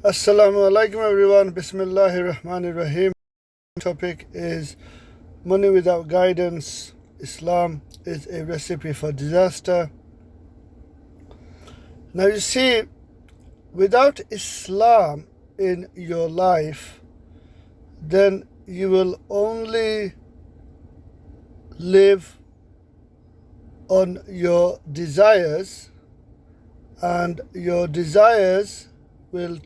Assalamu alaikum everyone. Bismillahir Rahmanir Rahim. Topic is money without guidance. Islam is a recipe for disaster. Now you see, without Islam in your life, then you will only live on your desires, and your desires will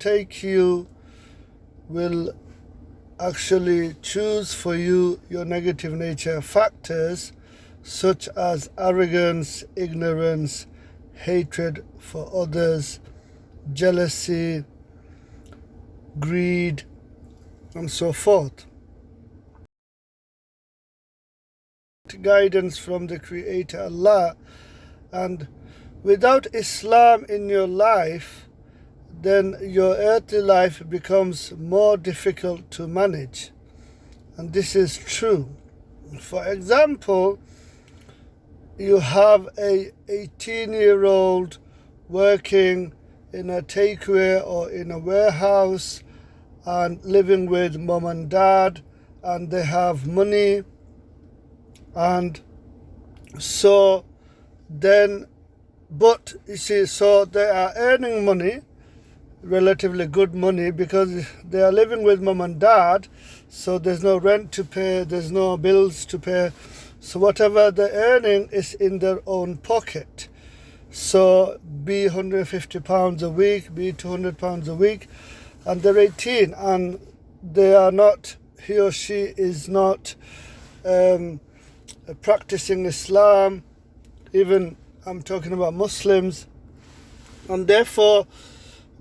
actually choose for you your negative nature factors such as arrogance, ignorance, hatred for others, jealousy, greed, and so forth. Guidance from the Creator Allah, and without Islam in your life, then your earthly life becomes more difficult to manage. And this is true. For example, you have a 18-year-old working in a takeaway or in a warehouse and living with mom and dad, and they have money, and so then, but you see, so they are earning money, relatively good money, because they are living with mom and dad, so there's no rent to pay, there's no bills to pay, so whatever they're earning is in their own pocket. So be £150 a week, be £200 a week, and they're 18, and they are not, he or she is not practicing Islam. Even I'm talking about Muslims, and therefore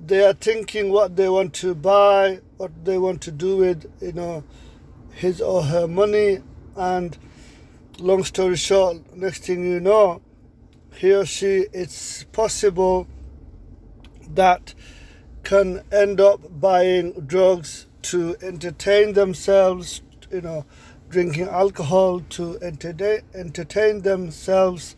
they are thinking what they want to buy, what they want to do with, his or her money. And long story short, next thing you know, he or she, it's possible that can end up buying drugs to entertain themselves, drinking alcohol to entertain themselves,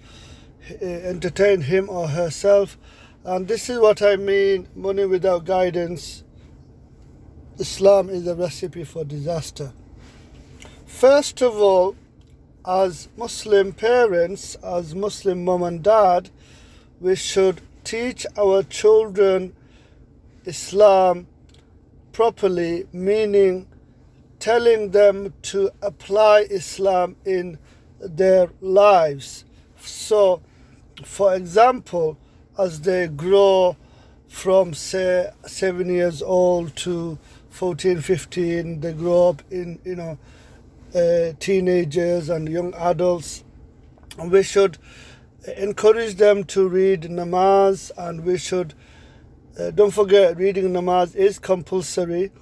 entertain him or herself. And this is what I mean, money without guidance. Islam is a recipe for disaster. First of all, as Muslim parents, as Muslim mom and dad, we should teach our children Islam properly, meaning telling them to apply Islam in their lives. So, for example, as they grow from, say, 7 years old to 14, 15, they grow up in, teenagers and young adults. And we should encourage them to read namaz, and we should, don't forget, reading namaz is compulsory.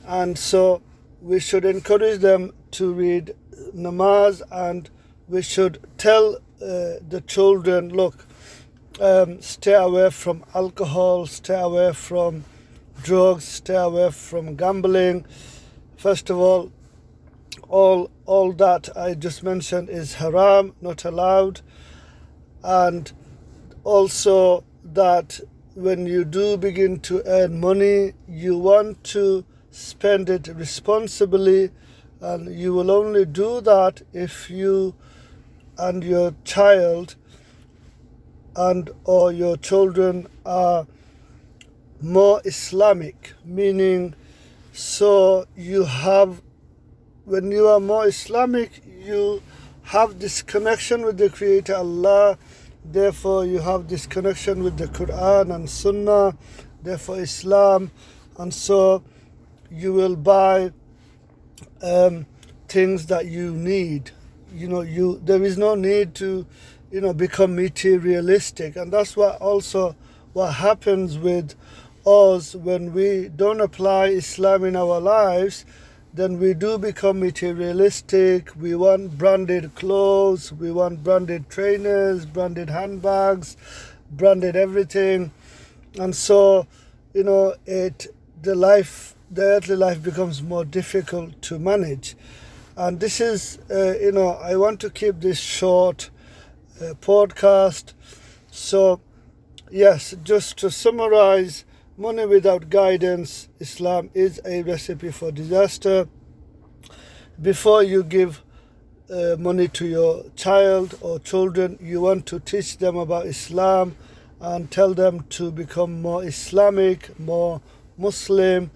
And so we should encourage them to read namaz, and we should tell the children, look, stay away from alcohol, stay away from drugs, stay away from gambling. First of all that I just mentioned is haram, not allowed. And also that when you do begin to earn money, you want to spend it responsibly, and you will only do that if you and your child and or your children are more Islamic, meaning, so you have, when you are more Islamic, you have this connection with the Creator Allah, therefore you have this connection with the Quran and Sunnah, therefore Islam, and so you will buy things that you need. There is no need to become materialistic. And that's what happens with us when we don't apply Islam in our lives. Then we do become materialistic. We want branded clothes, we want branded trainers, branded handbags, branded everything. And so the earthly life becomes more difficult to manage. And this is I want to keep this short podcast. So yes, just to summarize, money without guidance, Islam is a recipe for disaster. Before you give money to your child or children, you want to teach them about Islam and tell them to become more Islamic, more Muslim,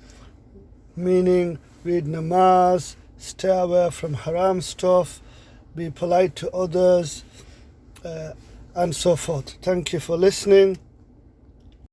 meaning read namaz, stay away from haram stuff, be polite to others, and so forth. Thank you for listening.